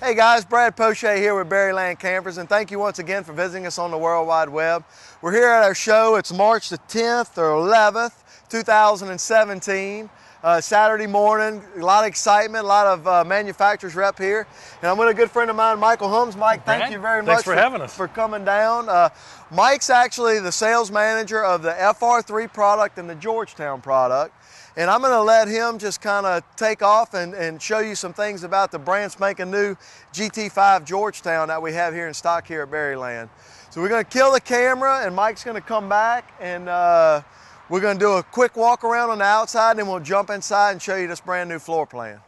Hey guys, Brad Poche here with Berryland Campers, and thank you once again for visiting us on the World Wide Web. We're here at our show. It's March the 10th or 11th, 2017. Saturday morning, a lot of excitement, a lot of manufacturers rep here. And I'm with a good friend of mine, Michael Holmes. Mike, thank you very much for having us. For coming down. Mike's actually the sales manager of the FR3 product and the Georgetown product. And I'm going to let him just kind of take off and show you some things about the brand spanking new GT5 Georgetown that we have here in stock here at Berryland. So we're going to kill the camera, and Mike's going to come back, and we're going to do a quick walk around on the outside, and then we'll jump inside and show you this brand new floor plan.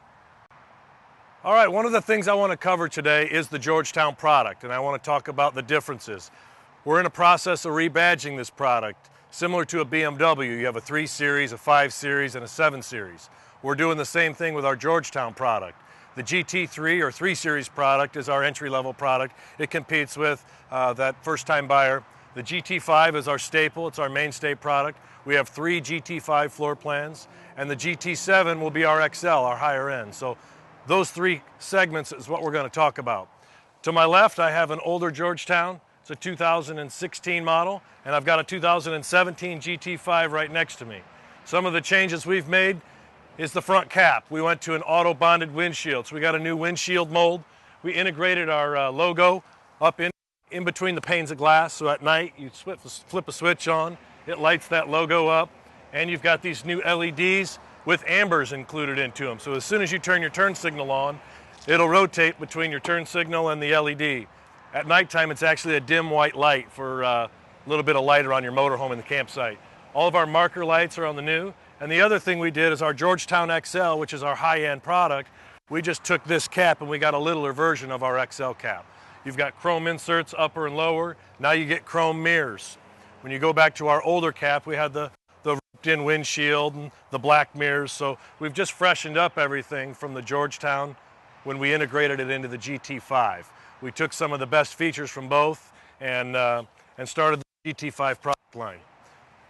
All right, one of the things I want to cover today is the Georgetown product, and I want to talk about the differences. We're in a process of rebadging this product. Similar to a BMW, you have a 3 Series, a 5 Series, and a 7 Series. We're doing the same thing with our Georgetown product. The GT3 or 3 Series product is our entry-level product. It competes with that first-time buyer. The GT5 is our staple. It's our mainstay product. We have 3 GT5 floor plans, and the GT7 will be our XL, our higher end. So those 3 segments is what we're going to talk about. To my left, I have an older Georgetown. It's a 2016 model, and I've got a 2017 GT5 right next to me. Some of the changes we've made is the front cap. We went to an auto bonded windshield, so we got a new windshield mold. We integrated our logo up in between the panes of glass, so at night you flip a switch on, it lights that logo up, and you've got these new LEDs with ambers included into them. So as soon as you turn your turn signal on, it'll rotate between your turn signal and the LED. At nighttime, it's actually a dim white light for a little bit of light around your motorhome in the campsite. All of our marker lights are on the new. And the other thing we did is our Georgetown XL, which is our high-end product, we just took this cap and we got a littler version of our XL cap. You've got chrome inserts upper and lower. Now you get chrome mirrors. When you go back to our older cap, we had the roped-in windshield and the black mirrors. So we've just freshened up everything from the Georgetown when we integrated it into the GT5. We took some of the best features from both and started the GT5 product line.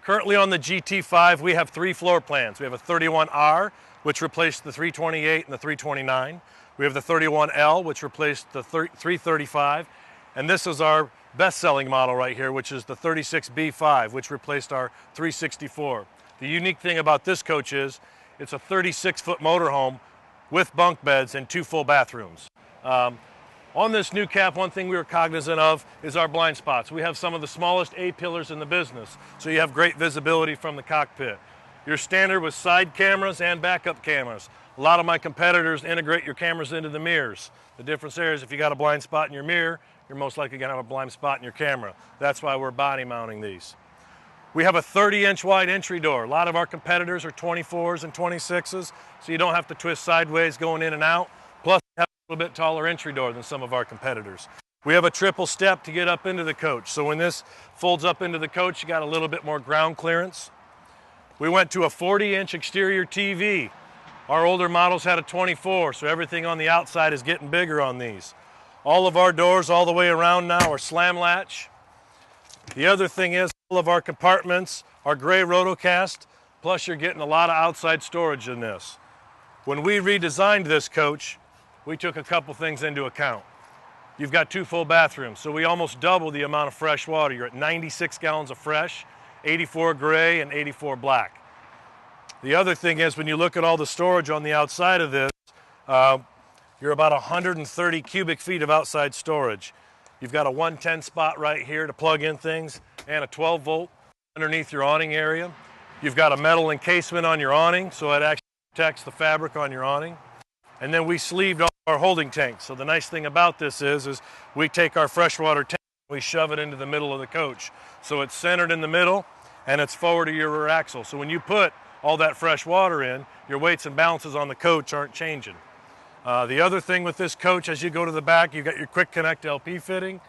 Currently on the GT5, we have 3 floor plans. We have a 31R, which replaced the 328 and the 329. We have the 31L, which replaced the 335. And this is our best-selling model right here, which is the 36B5, which replaced our 364. The unique thing about this coach is it's a 36-foot motorhome with bunk beds and 2 full bathrooms. On this new cap, one thing we were cognizant of is our blind spots. We have some of the smallest A-pillars in the business, so you have great visibility from the cockpit. You're standard with side cameras and backup cameras. A lot of my competitors integrate your cameras into the mirrors. The difference there is if you got a blind spot in your mirror, you're most likely going to have a blind spot in your camera. That's why we're body mounting these. We have a 30-inch wide entry door. A lot of our competitors are 24s and 26s, so you don't have to twist sideways going in and out. Plus, we have a little bit taller entry door than some of our competitors. We have a triple step to get up into the coach. So when this folds up into the coach, you got a little bit more ground clearance. We went to a 40-inch exterior TV. Our older models had a 24, so everything on the outside is getting bigger on these. All of our doors all the way around now are slam latch. The other thing is all of our compartments are gray rotocast, plus you're getting a lot of outside storage in this. When we redesigned this coach, we took a couple things into account. You've got 2 full bathrooms, so we almost double the amount of fresh water. You're at 96 gallons of fresh, 84 gray, and 84 black. The other thing is when you look at all the storage on the outside of this, you're about 130 cubic feet of outside storage. You've got a 110 spot right here to plug in things and a 12 volt underneath your awning area. You've got a metal encasement on your awning, so it actually protects the fabric on your awning. And then we sleeved all our holding tanks. So the nice thing about this is we take our freshwater tank and we shove it into the middle of the coach. So it's centered in the middle and it's forward to your rear axle. So when you put all that fresh water in, your weights and balances on the coach aren't changing. The other thing with this coach, as you go to the back, you've got your quick connect LP fitting.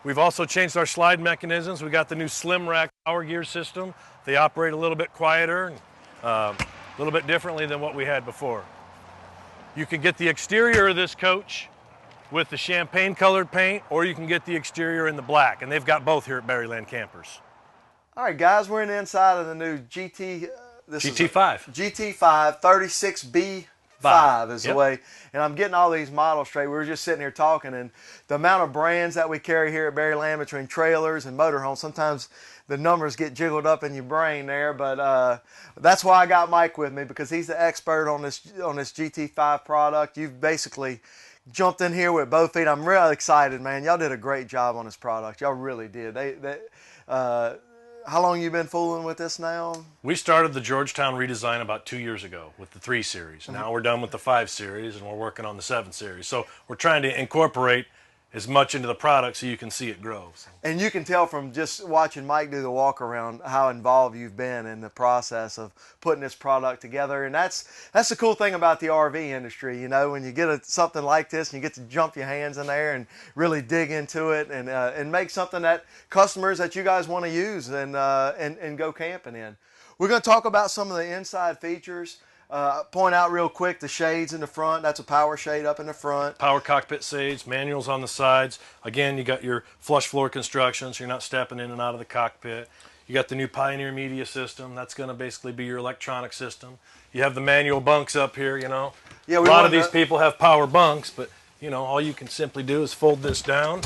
We've also changed our slide mechanisms. We got the new slim rack power gear system. They operate a little bit quieter, a little bit differently than what we had before. You can get the exterior of this coach with the champagne colored paint, or you can get the exterior in the black, and they've got both here at Berryland Campers. All right, guys, we're in the inside of the new GT5 36B 5 is the way. And I'm getting all these models straight. We were just sitting here talking, and the amount of brands that we carry here at Berryland between trailers and motorhomes, sometimes the numbers get jiggled up in your brain there. But that's why I got Mike with me, because he's the expert on this GT5 product. You've basically jumped in here with both feet. I'm really excited, man. Y'all did a great job on this product. Y'all really did. How long you been fooling with this now? We started the Georgetown redesign about 2 years ago with the 3 Series. Now we're done with the 5 Series, and we're working on the 7 Series. So we're trying to incorporate as much into the product so you can see it grow. And you can tell from just watching Mike do the walk around how involved you've been in the process of putting this product together. And that's the cool thing about the RV industry. You know, when you get something like this and you get to jump your hands in there and really dig into it and make something that customers that you guys want to use and go camping in. We're going to talk about some of the inside features. Point out real quick the shades in the front. That's a power shade up in the front. Power cockpit shades, manuals on the sides. Again, you got your flush floor construction, so you're not stepping in and out of the cockpit. You got the new Pioneer media system. That's going to basically be your electronic system. You have the manual bunks up here, you know. Yeah, a lot of these people have power bunks, but, you know, all you can simply do is fold this down,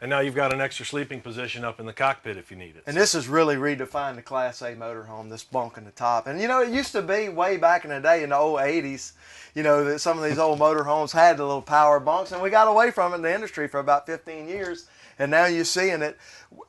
and now you've got an extra sleeping position up in the cockpit if you need it. And this has really redefined the Class A motorhome, this bunk in the top. And, you know, it used to be way back in the day in the old 80s, you know, that some of these old motorhomes had the little power bunks, and we got away from it in the industry for about 15 years. And now you're seeing it.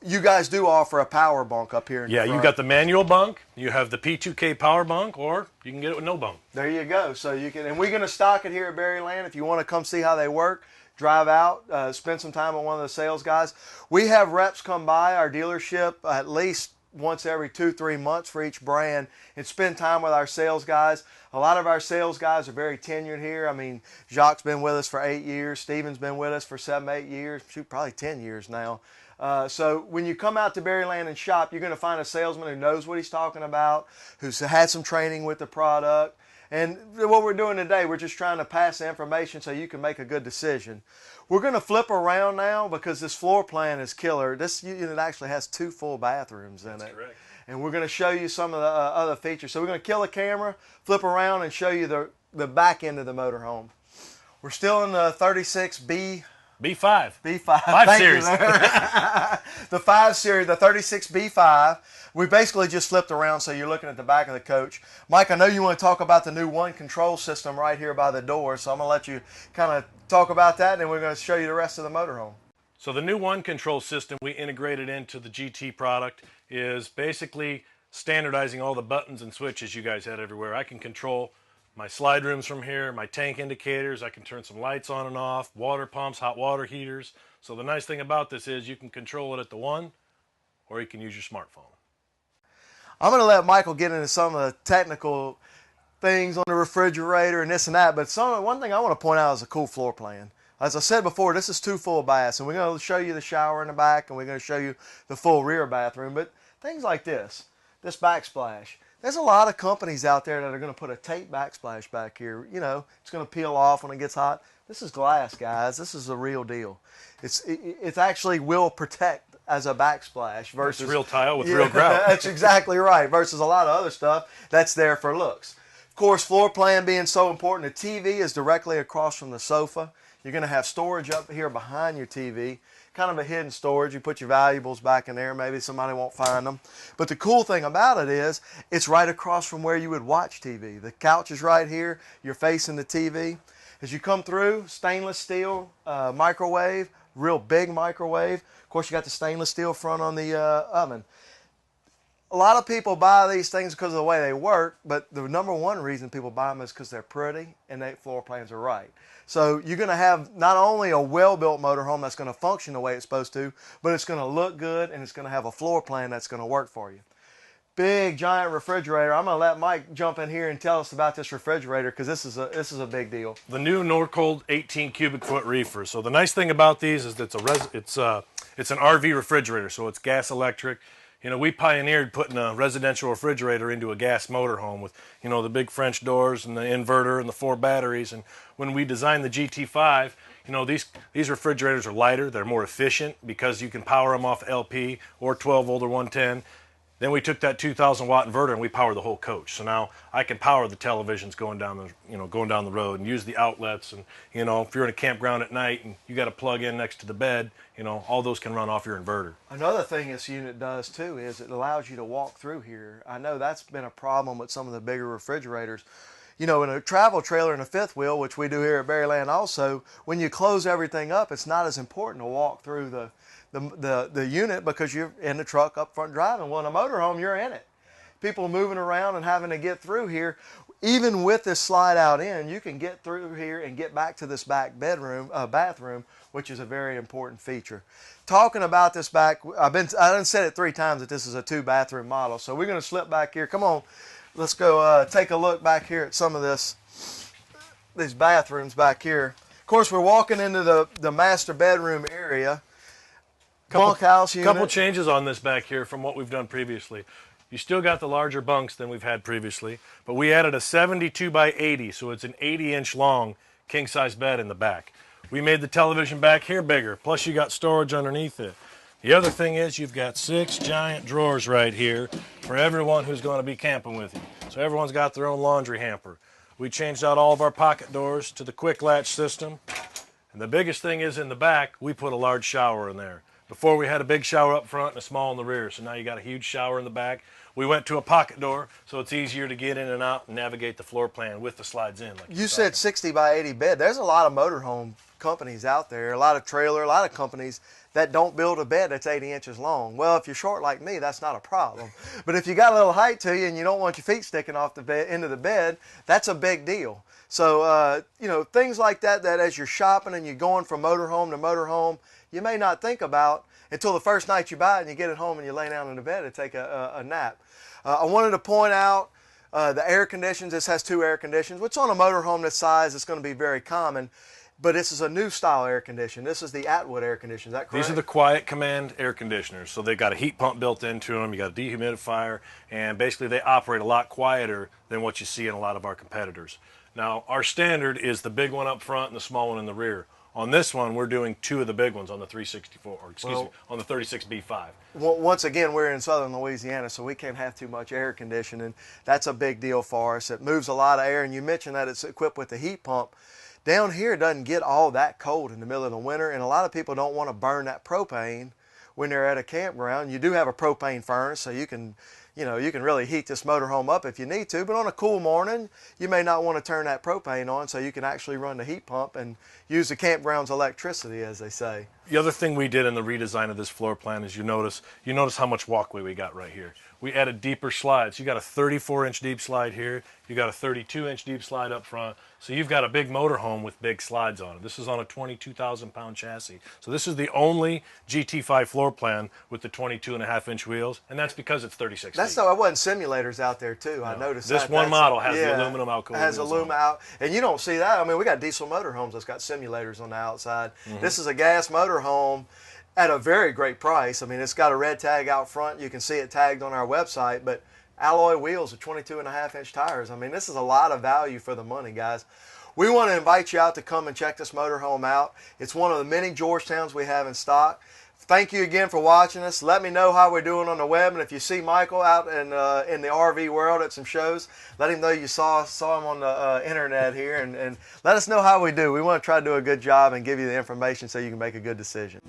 You guys do offer a power bunk up here in the front. You got the manual bunk, you have the P2K power bunk, or you can get it with no bunk. There you go. So you can, and we're going to stock it here at Berryland. If you want to come see how they work, drive out, spend some time with one of the sales guys. We have reps come by our dealership at least once every 2-3 months for each brand and spend time with our sales guys. A lot of our sales guys are very tenured here. I mean, Jacques been with us for 8 years. Steven's been with us for 7-8 years. Shoot, probably 10 years now. So when you come out to Berryland and shop, you're going to find a salesman who knows what he's talking about, who's had some training with the product. And what we're doing today, we're just trying to pass the information so you can make a good decision. We're going to flip around now because this floor plan is killer. This unit actually has 2 full bathrooms in it. That's correct. And we're going to show you some of the other features. So we're going to kill the camera, flip around, and show you the back end of the motorhome. We're still in the 36B. B5. B5. 5 Series. The 5 Series, the 36B5. We basically just flipped around so you're looking at the back of the coach. Mike, I know you want to talk about the new One Control system right here by the door, so I'm going to let you kind of talk about that, and then we're going to show you the rest of the motorhome. So the new One Control system we integrated into the GT product is basically standardizing all the buttons and switches you guys had everywhere. I can control my slide rooms from here, my tank indicators, I can turn some lights on and off, water pumps, hot water heaters. So the nice thing about this is you can control it at the one, or you can use your smartphone. I'm going to let Michael get into some of the technical things on the refrigerator and this and that, but one thing I want to point out is a cool floor plan. As I said before, this is 2 full baths, and we're going to show you the shower in the back, and we're going to show you the full rear bathroom. But things like this backsplash. There's a lot of companies out there that are going to put a tape backsplash back here. You know, it's going to peel off when it gets hot. This is glass, guys. This is the real deal. It actually will protect as a backsplash versus it's real tile with real grout. That's exactly right. Versus a lot of other stuff that's there for looks. Of course, floor plan being so important, the TV is directly across from the sofa. You're going to have storage up here behind your TV, kind of a hidden storage. You put your valuables back in there. Maybe somebody won't find them. But the cool thing about it is it's right across from where you would watch TV. The couch is right here. You're facing the TV. As you come through, stainless steel microwave, real big microwave. Of course, you got the stainless steel front on the oven. A lot of people buy these things because of the way they work, but the number one reason people buy them is because they're pretty and their floor plans are right. So you're going to have not only a well-built motorhome that's going to function the way it's supposed to, but it's going to look good and it's going to have a floor plan that's going to work for you. Big, giant refrigerator. I'm going to let Mike jump in here and tell us about this refrigerator because this is a big deal. The new Norcold 18 cubic foot reefer. So the nice thing about these is that it's an RV refrigerator, so it's gas electric. You know, we pioneered putting a residential refrigerator into a gas motorhome with, you know, the big French doors and the inverter and the 4 batteries. And when we designed the GT5, you know, these refrigerators are lighter, they're more efficient because you can power them off LP or 12 volt or 110. Then we took that 2,000 watt inverter and we powered the whole coach. So now I can power the televisions going down the road and use the outlets. And if you're in a campground at night and you got to plug in next to the bed, all those can run off your inverter. Another thing this unit does too is it allows you to walk through here. I know that's been a problem with some of the bigger refrigerators. In a travel trailer and a fifth wheel, which we do here at Berryland also, when you close everything up, it's not as important to walk through the unit because you're in the truck up front driving. Well, in a motorhome, you're in it. People moving around and having to get through here. Even with this slide out in, you can get through here and get back to this back bathroom, which is a very important feature. Talking about this back, I done said it 3 times that this is a 2-bathroom model. So we're going to slip back here. Come on, let's go take a look back here at some of these bathrooms back here. Of course, we're walking into the master bedroom area. Bunkhouse unit. Couple changes on this back here from what we've done previously. You still got the larger bunks than we've had previously, but we added a 72 by 80, so it's an 80-inch long king-size bed in the back. We made the television back here bigger, plus you got storage underneath it. The other thing is you've got 6 giant drawers right here for everyone who's going to be camping with you. So everyone's got their own laundry hamper. We changed out all of our pocket doors to the quick latch system. And the biggest thing is in the back, we put a large shower in there. Before we had a big shower up front and a small in the rear, so now you got a huge shower in the back. We went to a pocket door, so it's easier to get in and out and navigate the floor plan with the slides in. Like you said 60 by 80 bed. There's a lot of motorhome companies out there, a lot of companies that don't build a bed that's 80 inches long. Well, if you're short like me, that's not a problem. But if you got a little height to you and you don't want your feet sticking off the bed into the bed, that's a big deal. So, things like that as you're shopping and you're going from motorhome to motorhome, you may not think about until the first night you buy it and you get it home and you lay down in the bed and take a nap. I wanted to point out the air conditions. This has 2 air conditions, which on a motorhome this size is going to be very common. But this is a new style air conditioner. This is the Atwood air conditioner. Is that correct? These are the Quiet Command air conditioners. So they've got a heat pump built into them. You got a dehumidifier, and basically they operate a lot quieter than what you see in a lot of our competitors. Now, our standard is the big one up front and the small one in the rear. On this one, we're doing 2 of the big ones on the 364, or excuse me, on the 36B5. Once again, we're in southern Louisiana, so we can't have too much air conditioning. That's a big deal for us. It moves a lot of air, and you mentioned that it's equipped with the heat pump. Down here, it doesn't get all that cold in the middle of the winter, and a lot of people don't want to burn that propane when they're at a campground. You do have a propane furnace, so you can really heat this motorhome up if you need to, but on a cool morning, you may not want to turn that propane on, so you can actually run the heat pump and use the campground's electricity, as they say. The other thing we did in the redesign of this floor plan is you notice how much walkway we got right here. We added deeper slides. You got a 34-inch deep slide here. You got a 32-inch deep slide up front. So you've got a big motorhome with big slides on it. This is on a 22,000-pound chassis. So this is the only GT5 floor plan with the 22.5-inch wheels, and that's because it's 36 That's feet. so. I wasn't simulators out there too. No, I noticed this that. one model has the aluminum alcohol. Has aluminum out, and you don't see that. I mean, we got diesel motorhomes that's got simulators on the outside. This is a gas motorhome at a very great price. I mean, it's got a red tag out front. You can see it tagged on our website, but alloy wheels with 22.5-inch tires. I mean, this is a lot of value for the money, guys. We want to invite you out to come and check this motorhome out. It's one of the many Georgetowns we have in stock. Thank you again for watching us. Let me know how we're doing on the web, and if you see Michael out in the RV world at some shows, let him know you saw him on the internet here, and let us know how we do. We want to try to do a good job and give you the information so you can make a good decision.